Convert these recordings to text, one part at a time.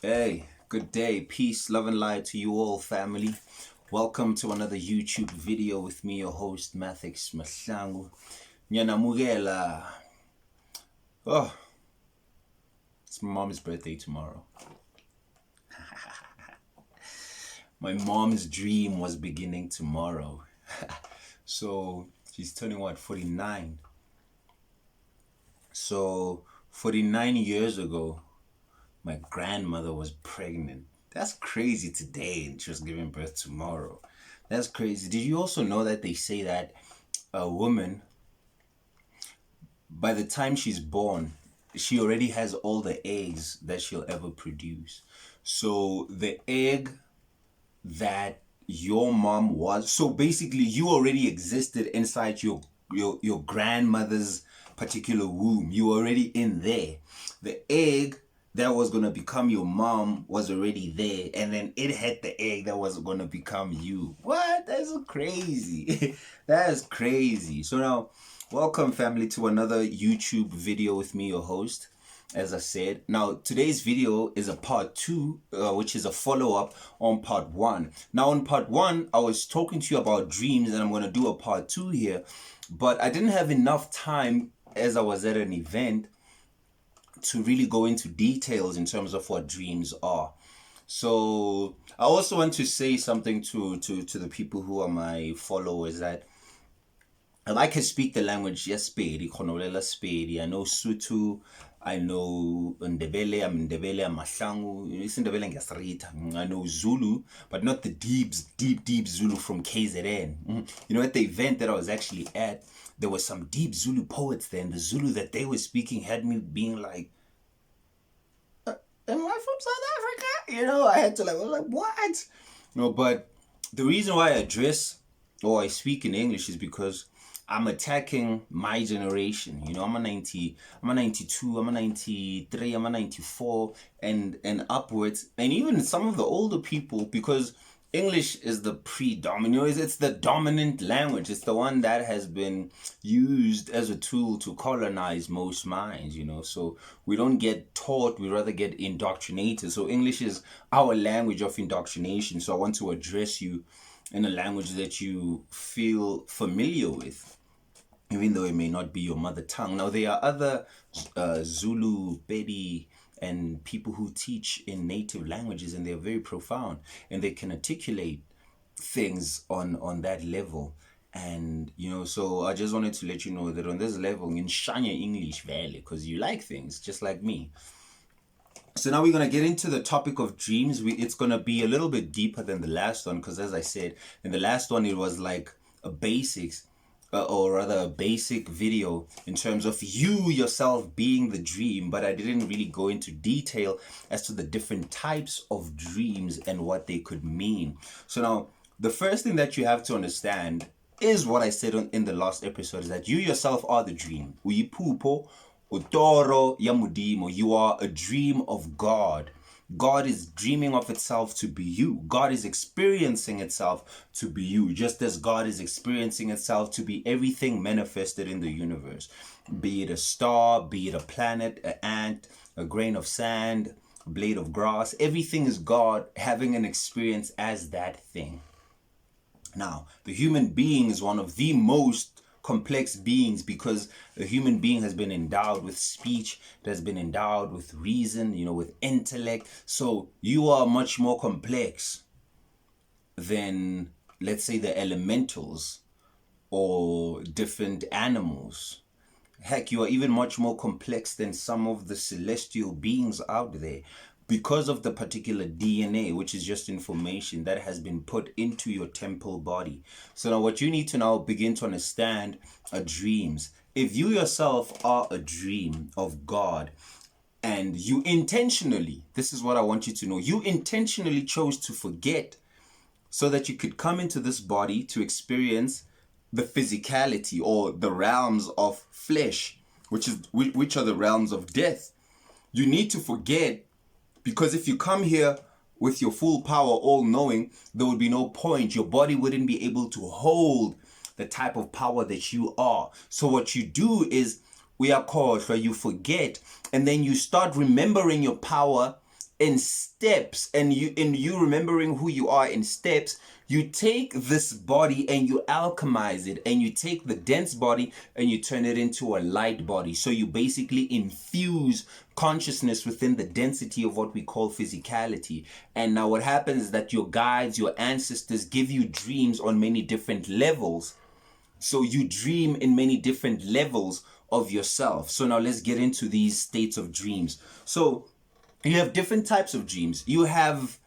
Hey, good day, peace, love and light to you all, family. Welcome to another YouTube video with me, your host, Mathix Mahlangu. Nyanamugela. Oh, it's my mom's birthday tomorrow. My mom's dream was beginning tomorrow. So, she's turning what, 49? So, 49 years ago, my grandmother was pregnant. That's crazy today, and she was giving birth tomorrow. That's crazy. Did you also know that they say that a woman, by the time she's born, she already has all the eggs that she'll ever produce? So the egg that your mom was, so basically you already existed inside your grandmother's particular womb. You were already in there. The egg that was going to become your mom was already there, and then it had the egg that was going to become you. What? That's crazy. That's crazy. So now, welcome, family, to another YouTube video with me, your host. As I said, now today's video is a part 2, which is a follow-up on part 1. Now on part 1, I was talking to you about dreams, and I'm going to do a part 2 here, but I didn't have enough time as I was at an event to really go into details in terms of what dreams are. So I also want to say something to the people who are my followers, that I can speak the language, yes, Spedi, Khonolela Spedi. I know Sutu, I know Ndebele, I'm Ndebele, I'm Mahlangu, it's Ndebele Ngasrita. I know Zulu, but not the deep Zulu from KZN. You know, at the event that I was actually at, there were some deep Zulu poets there, and the Zulu that they were speaking had me being like, am I from South Africa? You know, I had to what? No, but the reason why I address or I speak in English is because I'm attacking my generation. You know, I'm a 92, I'm a 93, I'm a 94, and upwards, and even some of the older people, because English is the predominant, it's the dominant language. It's the one that has been used as a tool to colonize most minds, you know. So we don't get taught, we rather get indoctrinated. So English is our language of indoctrination. So I want to address you in a language that you feel familiar with, even though it may not be your mother tongue. Now, there are other Zulu, Pedi, and people who teach in native languages, and they're very profound, and they can articulate things on that level. And, you know, so I just wanted to let you know that on this level, in Shanya English Valley, because you like things just like me. So now we're going to get into the topic of dreams. It's going to be a little bit deeper than the last one, because as I said, in the last one, it was like a basics, or rather a basic video in terms of you yourself being the dream, but I didn't really go into detail as to the different types of dreams and what they could mean. So now, the first thing that you have to understand is what I said in the last episode, is that you yourself are the dream. Uyipupo, utoro yamudimo. You are a dream of God. God is dreaming of itself to be you. God is experiencing itself to be you, just as God is experiencing itself to be everything manifested in the universe. Be it a star, be it a planet, an ant, a grain of sand, a blade of grass. Everything is God having an experience as that thing. Now, the human being is one of the most complex beings, because a human being has been endowed with speech, it has been endowed with reason, you know, with intellect. So you are much more complex than, let's say, the elementals or different animals. Heck, you are even much more complex than some of the celestial beings out there, because of the particular DNA, which is just information that has been put into your temple body. So now what you need to now begin to understand are dreams. If you yourself are a dream of God, and you intentionally, this is what I want you to know, you intentionally chose to forget so that you could come into this body to experience the physicality or the realms of flesh, which are the realms of death. You need to forget, because if you come here with your full power, all knowing, there would be no point. Your body wouldn't be able to hold the type of power that you are. So what you do is, we are called where you forget, and then you start remembering your power in steps, and you remembering who you are in steps, you take this body and you alchemize it, and you take the dense body and you turn it into a light body. So you basically infuse consciousness within the density of what we call physicality. And now what happens is that your guides, your ancestors give you dreams on many different levels. So you dream in many different levels of yourself. So now let's get into these states of dreams. So you have different types of dreams. You have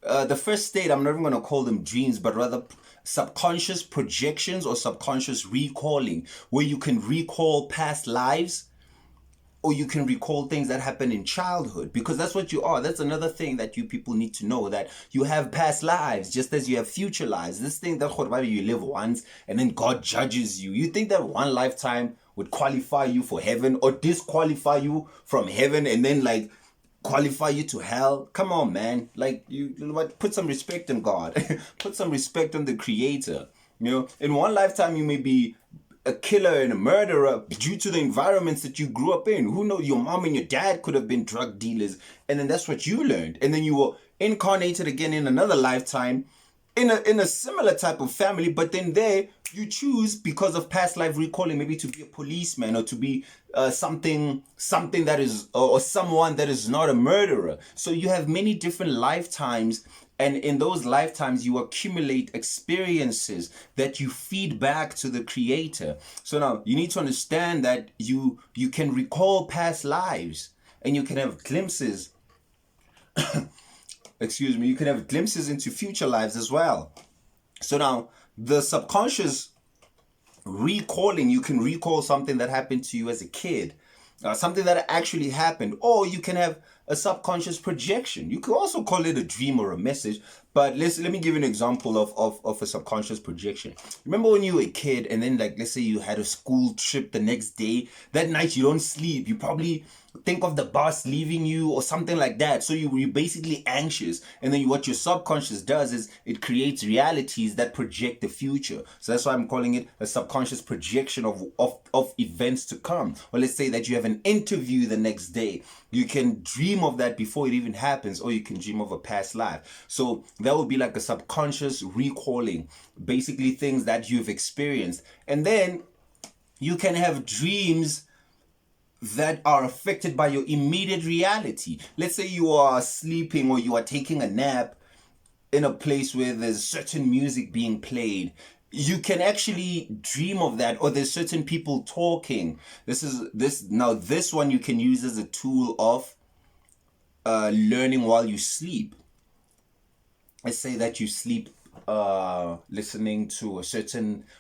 the first state, I'm not even going to call them dreams, but rather subconscious projections or subconscious recalling, where you can recall past lives, or you can recall things that happened in childhood, because that's what you are. That's another thing that you people need to know, that you have past lives just as you have future lives. This thing that you live once and then God judges you. You think that one lifetime would qualify you for heaven or disqualify you from heaven and then like qualify you to hell? Come on, man. Like, you put some respect in God. Put some respect on the Creator. You know, in one lifetime you may be a killer and a murderer due to the environments that you grew up in. Who knows? Your mom and your dad could have been drug dealers, and then that's what you learned. And then you were incarnated again in another lifetime in a similar type of family, but then there you choose, because of past life recalling, maybe to be a policeman or to be something that is, or someone that is not a murderer. So you have many different lifetimes, and in those lifetimes you accumulate experiences that you feed back to the Creator. So now you need to understand that you can recall past lives, and you can have glimpses excuse me, you can have glimpses into future lives as well. So now the subconscious recalling, you can recall something that happened to you as a kid, something that actually happened, or you can have a subconscious projection. You could also call it a dream or a message, but let me give you an example of a subconscious projection. Remember when you were a kid, and then, like, let's say you had a school trip the next day. That night you don't sleep. You probably think of the bus leaving you or something like that. So you're basically anxious, and then what your subconscious does is it creates realities that project the future. So that's why I'm calling it a subconscious projection of events to come. Or let's say that you have an interview the next day. You can dream of that before it even happens, or you can dream of a past life. So that would be like a subconscious recalling, basically things that you've experienced. And then you can have dreams that are affected by your immediate reality. Let's say you are sleeping or you are taking a nap in a place where there's certain music being played. You can actually dream of that, or there's certain people talking. This one you can use as a tool of learning while you sleep. Let's say that you sleep listening to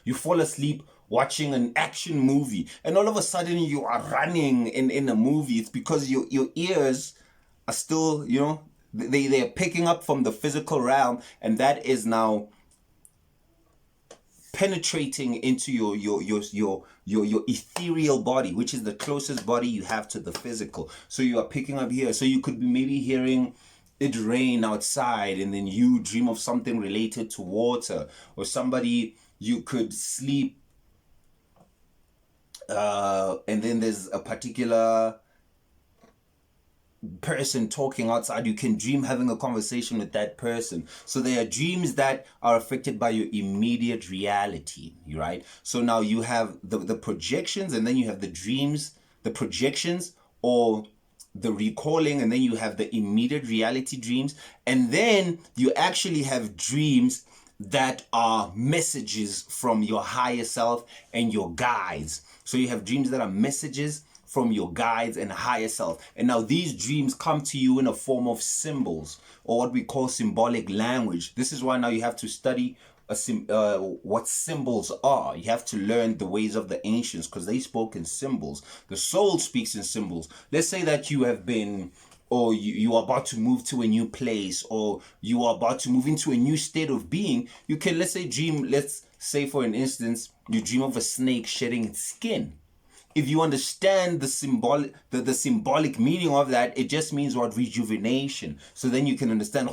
you fall asleep watching an action movie, and all of a sudden you are running in a movie. It's because your ears are still, they're picking up from the physical realm, and that is now penetrating into your ethereal body, which is the closest body you have to the physical. So you are picking up here. So you could be maybe hearing it rain outside, and then you dream of something related to water, or somebody, you could sleep and then there's a particular person talking outside. You can dream having a conversation with that person. So there are dreams that are affected by your immediate reality, right? So now you have the projections, and then you have the dreams, the projections, or the recalling, and then you have the immediate reality dreams, and then you actually have dreams that are messages from your higher self and your guides. So you have dreams that are messages from your guides and higher self. And now these dreams come to you in a form of symbols, or what we call symbolic language. This is why now you have to study what symbols are. You have to learn the ways of the ancients, because they spoke in symbols. The soul speaks in symbols. Let's say that you have been, or you are about to move to a new place, or you are about to move into a new state of being. You can, let's say for an instance, you dream of a snake shedding its skin. If you understand the symbolic meaning of that, it just means what? Rejuvenation. So then you can understand,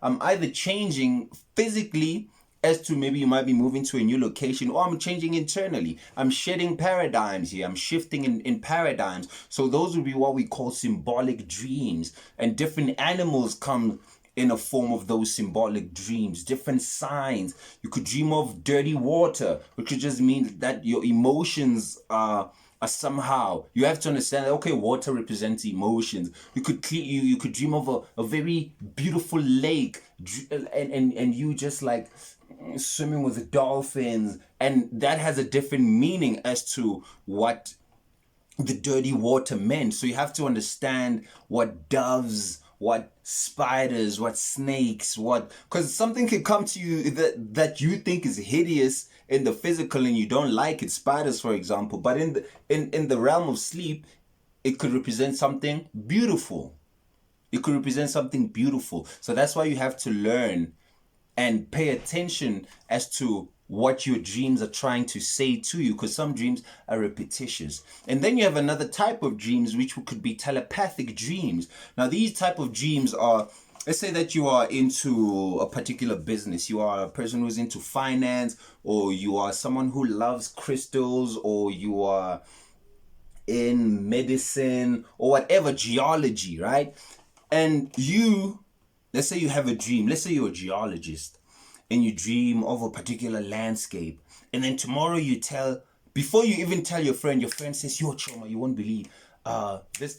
I'm either changing physically as to maybe you might be moving to a new location, or I'm changing internally. I'm shedding paradigms here. I'm shifting in paradigms. So those would be what we call symbolic dreams. And different animals come in a form of those symbolic dreams, different signs. You could dream of dirty water, which would just mean that your emotions are somehow, you have to understand that, okay, water represents emotions. You could dream of a very beautiful lake, and you just like swimming with dolphins, and that has a different meaning as to what the dirty water meant. So you have to understand what doves, what spiders, what snakes, because something can come to you that you think is hideous in the physical and you don't like it. Spiders, for example, but in the realm of sleep, it could represent something beautiful. It could represent something beautiful. So that's why you have to learn and pay attention as to what your dreams are trying to say to you, because some dreams are repetitious. And then you have another type of dreams, which could be telepathic dreams. Now, these type of dreams are, let's say that you are into a particular business. You are a person who's into finance, or you are someone who loves crystals, or you are in medicine, or whatever, geology, right? And let's say you have a dream. Let's say you're a geologist and you dream of a particular landscape. And then tomorrow before you even tell your friend says, yo, Choma, you won't believe this,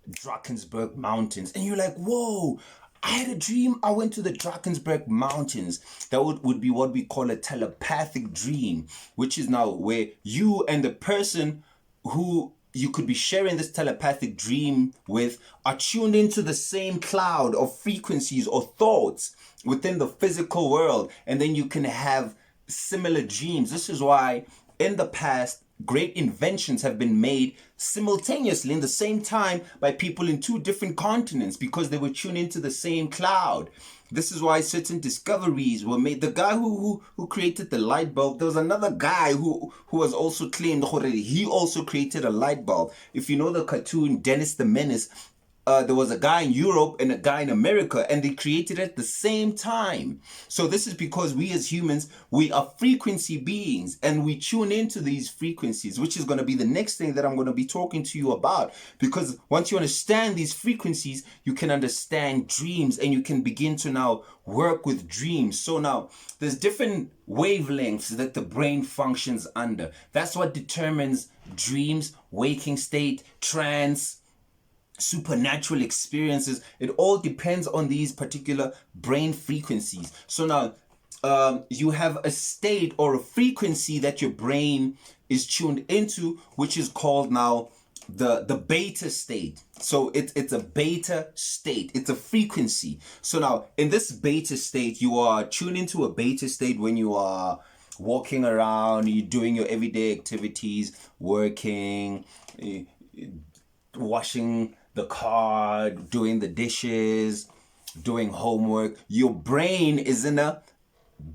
Drakensberg Mountains. And you're like, whoa, I had a dream. I went to the Drakensberg Mountains. That would be what we call a telepathic dream, which is now where you and the person who you could be sharing this telepathic dream with are tuned into the same cloud of frequencies or thoughts within the physical world. And then you can have similar dreams. This is why in the past, great inventions have been made simultaneously in the same time by people in two different continents, because they were tuned into the same cloud. This is why certain discoveries were made. The guy who created the light bulb, there was another guy who was also claimed he also created a light bulb. If you know the cartoon Dennis the Menace, there was a guy in Europe and a guy in America, and they created it at the same time. So this is because we as humans, we are frequency beings, and we tune into these frequencies, which is going to be the next thing that I'm going to be talking to you about. Because once you understand these frequencies, you can understand dreams, and you can begin to now work with dreams. So now there's different wavelengths that the brain functions under. That's what determines dreams, waking state, trance, supernatural experiences. It all depends on these particular brain frequencies. So now you have a state or a frequency that your brain is tuned into, which is called now the beta state. So it's a beta state. It's a frequency. So now in this beta state, you are tuned into a beta state when you are walking around, you're doing your everyday activities, working, washing the car, doing the dishes, doing homework. Your brain is in a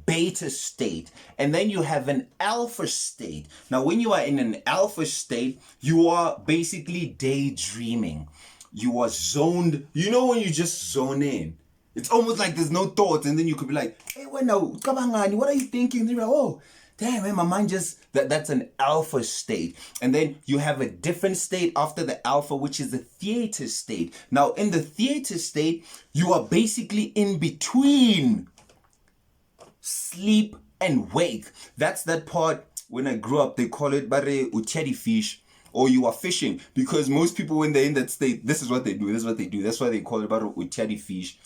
beta state. And then you have an alpha state. Now, when you are in an alpha state, you are basically daydreaming. You are zoned. You know when you just zone in? It's almost like there's no thoughts, and then you could be like, hey, what are you thinking? And you're like, oh, damn, man, my mind that's an alpha state. And then you have a different state after the alpha, which is the theta state. Now, in the theta state, you are basically in between sleep and wake. That's that part. When I grew up, they call it bare uteri fish, or you are fishing, because most people, when they're in that state, this is what they do. That's why they call it bare uteri fish.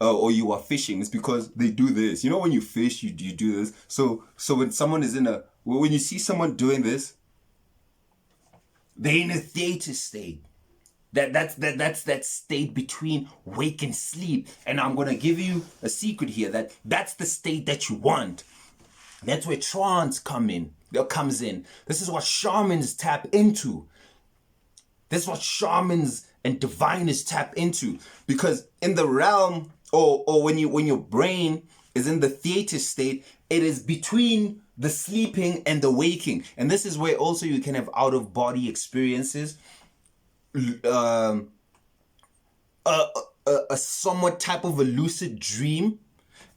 Or you are fishing. It's because they do this. You know, when you fish, you do this. So when someone is when you see someone doing this, they're in a theta state. That's that state between wake and sleep. And I'm gonna give you a secret here, that's the state that you want. That's where trance comes in. This is what shamans tap into. This is what shamans and diviners tap into. Because in the realm, or when your brain is in the theta state, it is between the sleeping and the waking. And this is where also you can have out-of-body experiences, a somewhat type of a lucid dream.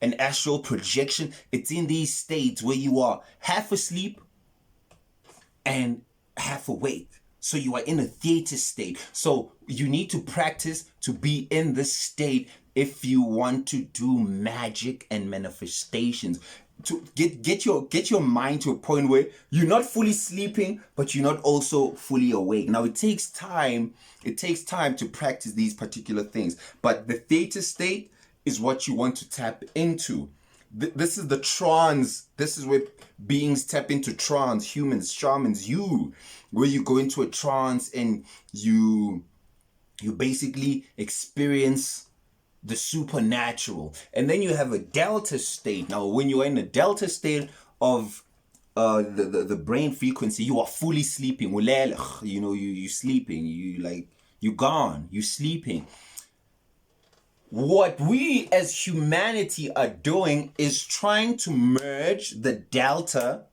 an astral projection. It's in these states where you are half asleep and half awake. So you are in a theta state. So you need to practice to be in this state if you want to do magic and manifestations. To get your mind to a point where you're not fully sleeping, but you're not also fully awake. Now it takes time. It takes time to practice these particular things. But the theta state is what you want to tap into. This is the trance. This is where beings tap into trance. Humans, shamans, where you go into a trance and you basically experience the supernatural. And then you have a delta state. Now, when you are in a delta state of the brain frequency, you are fully sleeping. You know, you sleeping. You gone. You sleeping. What we as humanity are doing is trying to merge the delta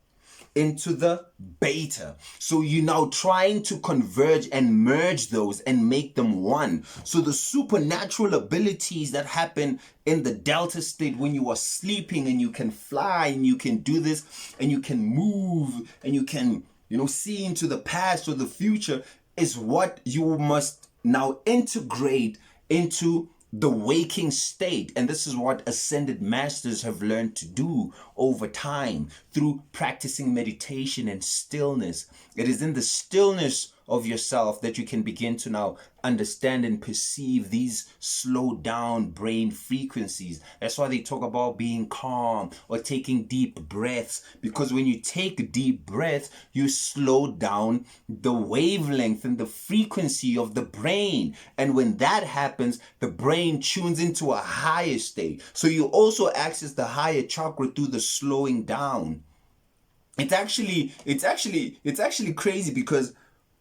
into the beta. So you're now trying to converge and merge those and make them one. So the supernatural abilities that happen in the delta state when you are sleeping, and you can fly and you can do this and you can move and you can, see into the past or the future, is what you must now integrate into the waking state. And this is what ascended masters have learned to do over time through practicing meditation and stillness. It is in the stillness of yourself that you can begin to now understand and perceive these slowed down brain frequencies. That's why they talk about being calm or taking deep breaths, because when you take deep breaths, you slow down the wavelength and the frequency of the brain. And when that happens, the brain tunes into a higher state. So you also access the higher chakra through the slowing down. It's actually crazy, because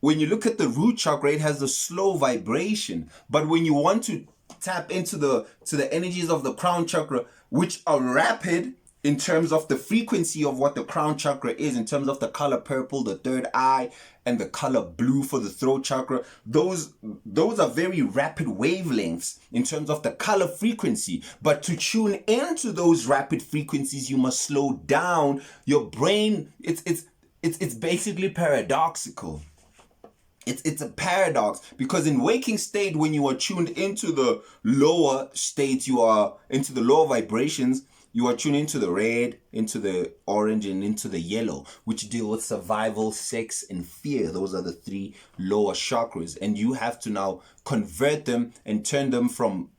when you look at the root chakra, it has a slow vibration. But when you want to tap into the energies of the crown chakra, which are rapid in terms of the frequency of what the crown chakra is, in terms of the color purple, the third eye, and the color blue for the throat chakra, those are very rapid wavelengths in terms of the color frequency. But to tune into those rapid frequencies, you must slow down your brain. It's basically paradoxical. It's a paradox, because in waking state, when you are tuned into the lower states, you are into the lower vibrations, you are tuned into the red, into the orange, and into the yellow, which deal with survival, sex, and fear. Those are the three lower chakras. And you have to now convert them and turn them from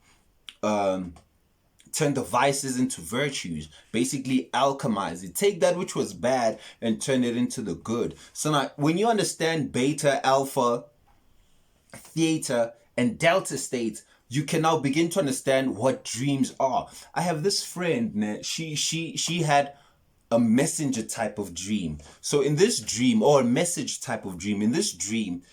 turn the vices into virtues, basically alchemize it. Take that which was bad and turn it into the good. So now, when you understand beta, alpha, theta, and delta states, you can now begin to understand what dreams are. I have this friend, she had a messenger type of dream. So in this dream, or a message type of dream, in this dream,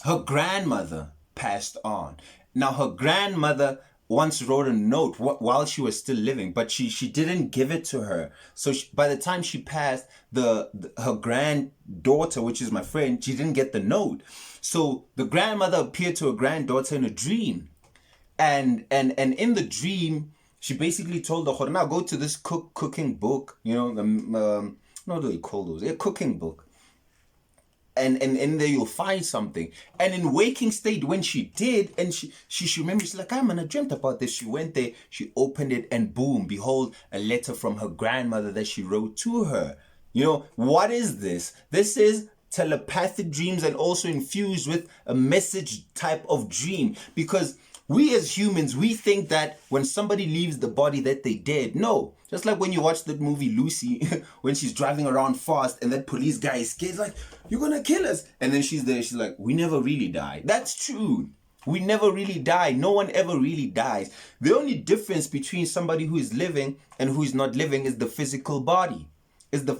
her grandmother passed on. Now her grandmother once wrote a note while she was still living, but she didn't give it to her. So by the time she passed, her granddaughter, which is my friend, she didn't get the note. So the grandmother appeared to her granddaughter in a dream, and in the dream, she basically told her, now go to this cooking book, what do they call those? A cooking book. And in there you'll find something. And in waking state, when she did, and she remembered, she's like, I dreamt about this. She went there, she opened it, and boom, behold, a letter from her grandmother that she wrote to her. What is this? This is telepathic dreams, and also infused with a message type of dream. Because we as humans, we think that when somebody leaves the body that they dead. No. Just like when you watch that movie Lucy, when she's driving around fast and that police guy is scared, like, you're gonna kill us. And then she's there, she's like, we never really die. That's true. We never really die. No one ever really dies. The only difference between somebody who is living and who is not living is the physical body. The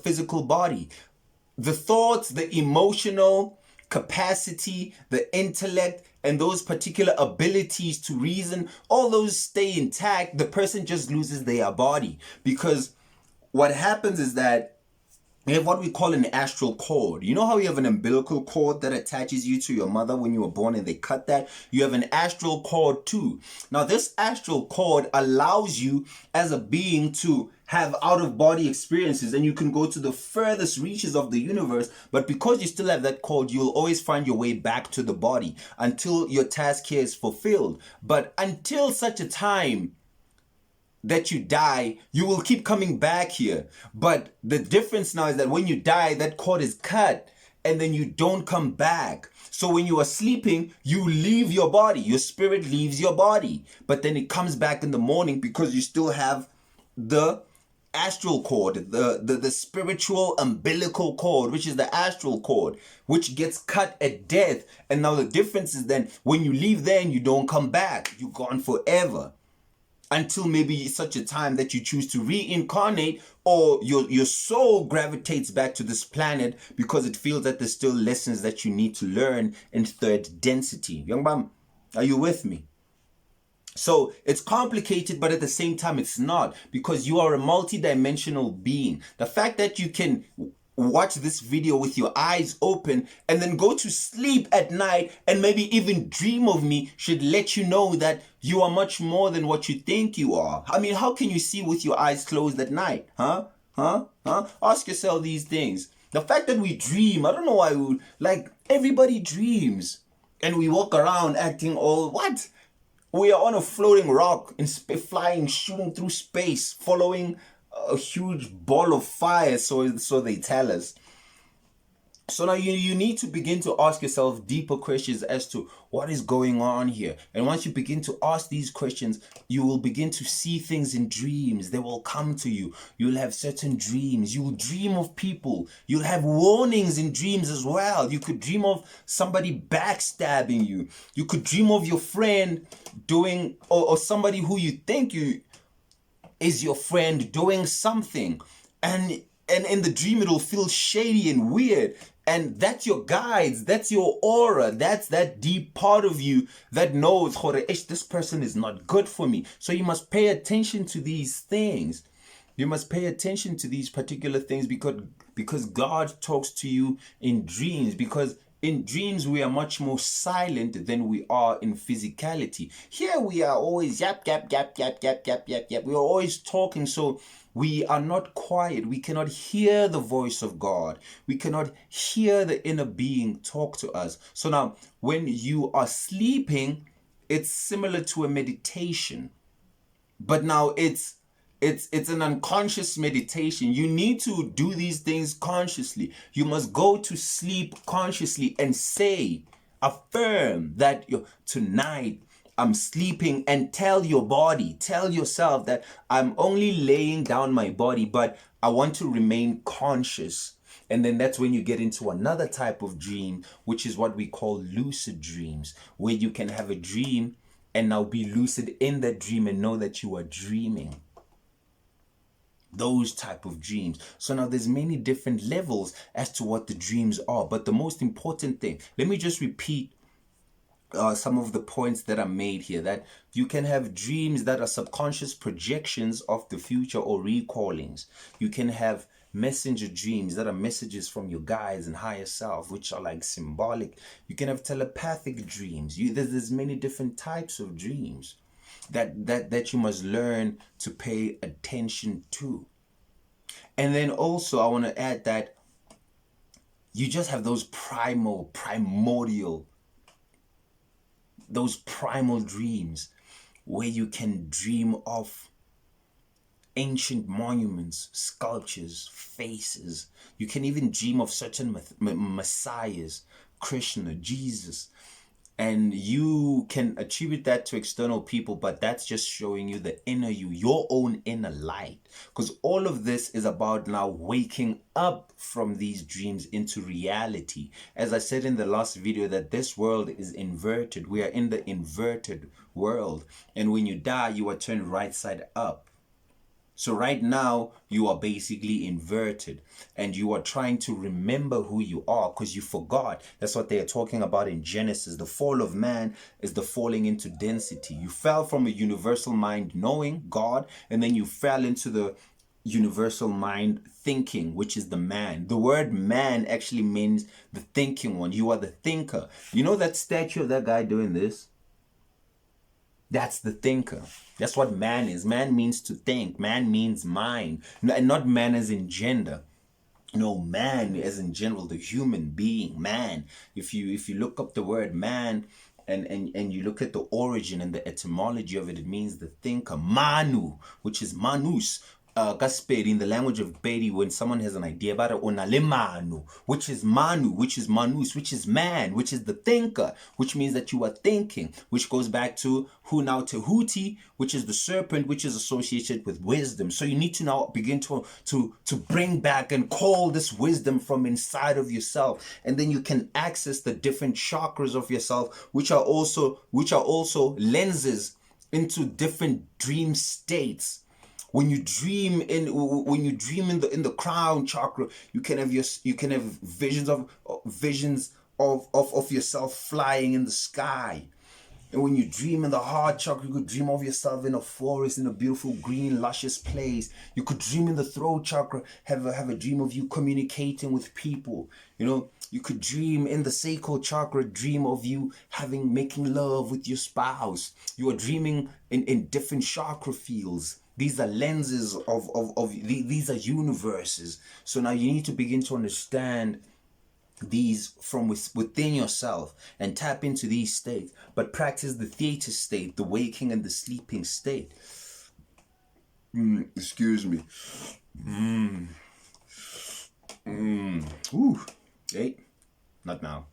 thoughts, the emotional capacity, the intellect, and those particular abilities to reason, all those stay intact. The person just loses their body. Because what happens is that We have what we call an astral cord. You know how you have an umbilical cord that attaches you to your mother when you were born and they cut that? You have an astral cord too. Now, this astral cord allows you as a being to have out of body experiences, and you can go to the furthest reaches of the universe, but because you still have that cord, you'll always find your way back to the body until your task here is fulfilled. But until such a time that you die, you will keep coming back here. But the difference now is that when you die, that cord is cut and then you don't come back. So when you are sleeping, you leave your body, your spirit leaves your body, but then it comes back in the morning because you still have the astral cord, the spiritual umbilical cord, which is the astral cord, which gets cut at death. And now the difference is then when you leave there and you don't come back, you're gone forever. Until maybe such a time that you choose to reincarnate, or your soul gravitates back to this planet because it feels that there's still lessons that you need to learn in third density. Young Bam, are you with me? So it's complicated, but at the same time it's not, because you are a multi-dimensional being. The fact that you can watch this video with your eyes open and then go to sleep at night and maybe even dream of me should let you know that you are much more than what you think you are. I mean, how can you see with your eyes closed at night? Huh? Ask yourself these things. The fact that we dream, I don't know why we would, like, everybody dreams and we walk around acting all what? We are on a floating rock in flying, shooting through space, following a huge ball of fire, so they tell us. So now you need to begin to ask yourself deeper questions as to what is going on here. And once you begin to ask these questions, you will begin to see things in dreams. They will come to you. You'll have certain dreams. You will dream of people. You'll have warnings in dreams as well. You could dream of somebody backstabbing you. You could dream of your friend doing, or somebody who you think is your friend doing something, and in the dream it'll feel shady and weird, and that's your guides, that's your aura, that's that deep part of you that knows, this person is not good for me. So you must pay attention to these things. You must pay attention to these particular things because God talks to you in dreams, because in dreams, we are much more silent than we are in physicality. Here we are always yap. We are always talking, so we are not quiet. We cannot hear the voice of God. We cannot hear the inner being talk to us. So now, when you are sleeping, it's similar to a meditation. But now it's an unconscious meditation. You need to do these things consciously. You must go to sleep consciously and affirm that tonight I'm sleeping, and tell your body, tell yourself that I'm only laying down my body, but I want to remain conscious. And then that's when you get into another type of dream, which is what we call lucid dreams, where you can have a dream and now be lucid in that dream and know that you are dreaming. Those type of dreams. So now there's many different levels as to what the dreams are, but the most important thing, let me just repeat some of the points that are made here, that you can have dreams that are subconscious projections of the future or recallings. You can have messenger dreams that are messages from your guides and higher self, which are like symbolic. You can have telepathic dreams. There's many different types of dreams that you must learn to pay attention to. And then also I want to add that you just have those primal dreams where you can dream of ancient monuments, sculptures, faces. You can even dream of certain messiahs, Krishna, Jesus. And you can attribute that to external people, but that's just showing you the inner you, your own inner light. Because all of this is about now waking up from these dreams into reality. As I said in the last video, that this world is inverted. We are in the inverted world. And when you die, you are turned right side up. So right now, you are basically inverted, and you are trying to remember who you are because you forgot. That's what they are talking about in Genesis. The fall of man is the falling into density. You fell from a universal mind knowing God, and then you fell into the universal mind thinking, which is the man. The word man actually means the thinking one. You are the thinker. You know that statue of that guy doing this? That's the thinker. That's what man is. Man means to think. Man means mind. And not man as in gender. No, man as in general, the human being, man. If you look up the word man and you look at the origin and the etymology of it, it means the thinker. Manu, which is manus. Kasperi, in the language of Pedi, when someone has an idea about it, onale manu, which is manu, which is manus, which is man, which is the thinker, which means that you are thinking, which goes back to hu now tehuti, which is the serpent, which is associated with wisdom. So you need to now begin to bring back and call this wisdom from inside of yourself, and then you can access the different chakras of yourself, which are also lenses into different dream states. When you dream in the crown chakra, you can have visions of yourself flying in the sky. And when you dream in the heart chakra, you could dream of yourself in a forest, in a beautiful green luscious place. You could dream in the throat chakra, have a dream of you communicating with people. You know, you could dream in the sacral chakra, dream of you making love with your spouse. You are dreaming in different chakra fields. These are lenses these are universes. So now you need to begin to understand these from within yourself and tap into these states, but practice the theta state, the waking and the sleeping state. Excuse me. Ooh. Hey, not now.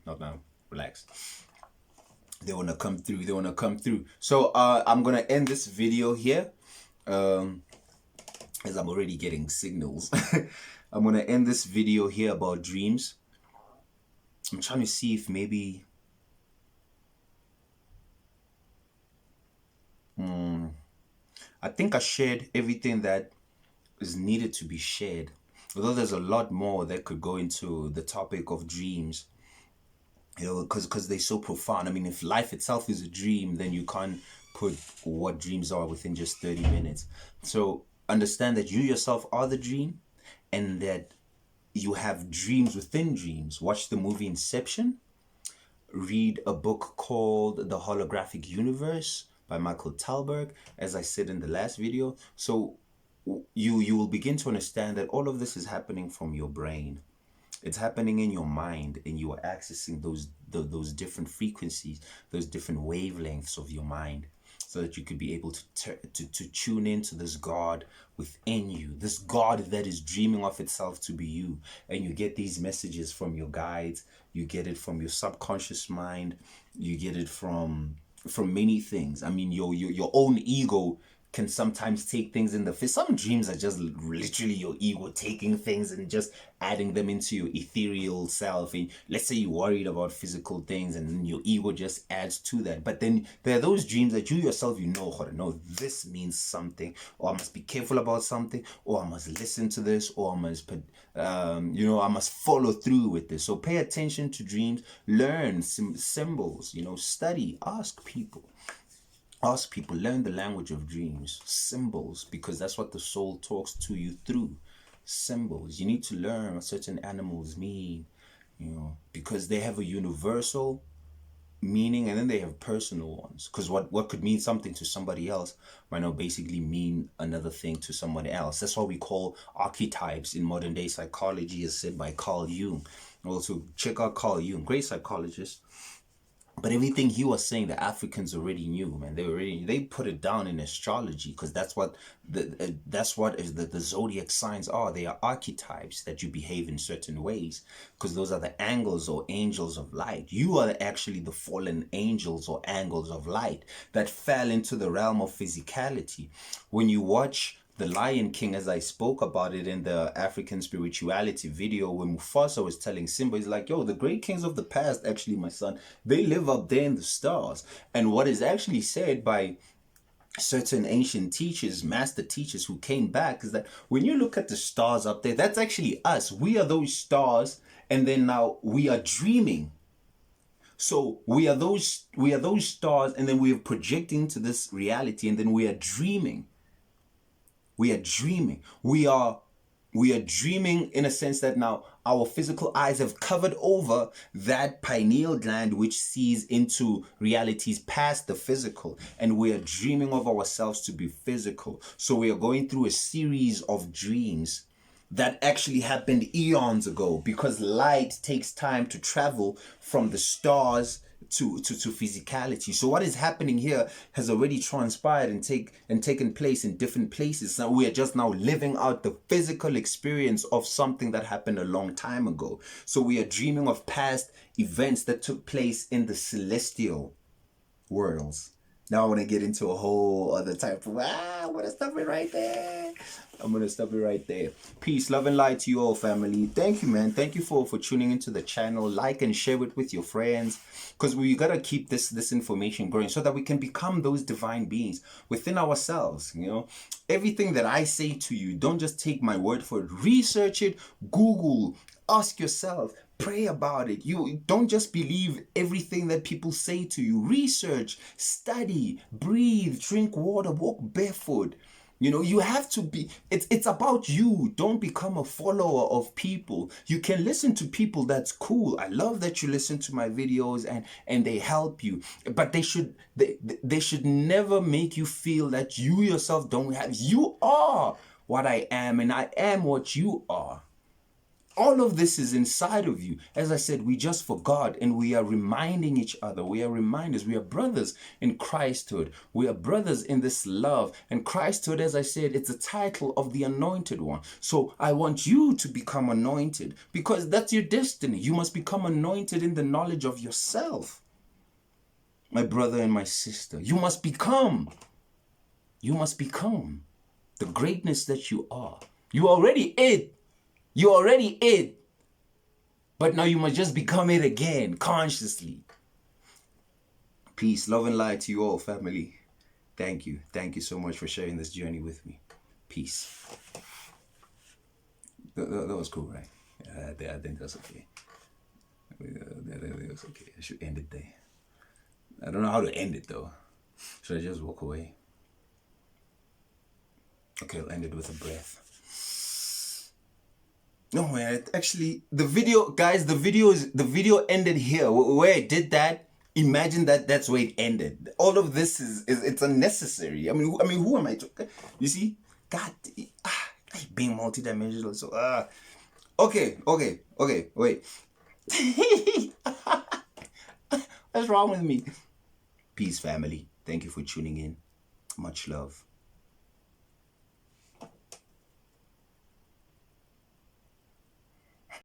Relax. They want to come through. So I'm gonna end this video here. As I'm already getting signals. I'm gonna end this video here about dreams. I'm trying to see if maybe I think I shared everything that is needed to be shared, although there's a lot more that could go into the topic of dreams, you know, because they're so profound. I mean, if life itself is a dream, then you can't put what dreams are within just 30 minutes. So understand that you yourself are the dream, and that you have dreams within dreams. Watch the movie Inception. Read a book called The Holographic Universe by Michael Talberg, as I said in the last video. So you will begin to understand that all of this is happening from your brain. It's happening in your mind, and you are accessing those different frequencies, those different wavelengths of your mind, so that you could be able to tune into this God within you, this God that is dreaming of itself to be you. And you get these messages from your guides, you get it from your subconscious mind, you get it from many things. I mean, your own ego can sometimes take things in the face. Some dreams are just literally your ego taking things and just adding them into your ethereal self. And let's say you're worried about physical things, and then your ego just adds to that. But then there are those dreams that you yourself, no, this means something, or I must be careful about something, or I must listen to this, or I must I must follow through with this. So pay attention to dreams, learn symbols, study, ask people, learn the language of dreams, symbols, because that's what the soul talks to you through. Symbols. You need to learn what certain animals mean, because they have a universal meaning, and then they have personal ones. Because what could mean something to somebody else might not basically mean another thing to someone else. That's what we call archetypes in modern day psychology, as said by Carl Jung. Also, check out Carl Jung, great psychologist. But everything he was saying, the Africans already knew, man. They put it down in astrology, because that's what the zodiac signs are. They are archetypes that you behave in certain ways, because those are the angles or angels of light. You are actually the fallen angels or angles of light that fell into the realm of physicality. When you watch The Lion King, as I spoke about it in the African spirituality video, when Mufasa was telling Simba, he's like, yo, the great kings of the past, actually, my son, they live up there in the stars. And what is actually said by certain ancient teachers, master teachers who came back, is that when you look at the stars up there, that's actually us. We are those stars, and then now we are dreaming. So we are those stars, and then we are projecting to this reality, and then we are dreaming. We are dreaming. We are dreaming in a sense that now our physical eyes have covered over that pineal gland which sees into realities past the physical, and we are dreaming of ourselves to be physical. So we are going through a series of dreams that actually happened eons ago, because light takes time to travel from the stars to physicality. So what is happening here has already transpired and taken place in different places. So we are just now living out the physical experience of something that happened a long time ago. So we are dreaming of past events that took place in the celestial worlds. Now I want to get into a whole other type of, I'm going to stop it right there. I'm going to stop it right there. Peace, love, and light to you all, family. Thank you, man. Thank you for tuning into the channel. Like and share it with your friends, because we got to keep this information growing so that we can become those divine beings within ourselves. You know, everything that I say to you, don't just take my word for it. Research it, Google, ask yourself, pray about it. You don't just believe everything that people say to you. Research, study, breathe, drink water, walk barefoot. You know, you have to be, it's about you. Don't become a follower of people. You can listen to people, that's cool. I love that you listen to my videos and they help you. But they should never make you feel that you yourself don't have. You are what I am, and I am what you are. All of this is inside of you. As I said, we just forgot, and we are reminding each other. We are reminders. We are brothers in Christhood. We are brothers in this love. And Christhood, as I said, it's a title of the anointed one. So I want you to become anointed, because that's your destiny. You must become anointed in the knowledge of yourself. My brother and my sister, you must become the greatness that you are. You already it. You're already it. But now you must just become it again, consciously. Peace, love, and light to you all, family. Thank you. Thank you so much for sharing this journey with me. Peace. That was cool, right? I think that's okay. That was okay. I should end it there. I don't know how to end it, though. Should I just walk away? Okay, I'll end it with a breath. No, man, actually, the video ended here. Where it did that, imagine that's where it ended. All of this is it's unnecessary. I mean, who am I to, you see? God, being multidimensional. So, okay, wait. What's wrong with me? Peace, family. Thank you for tuning in. Much love.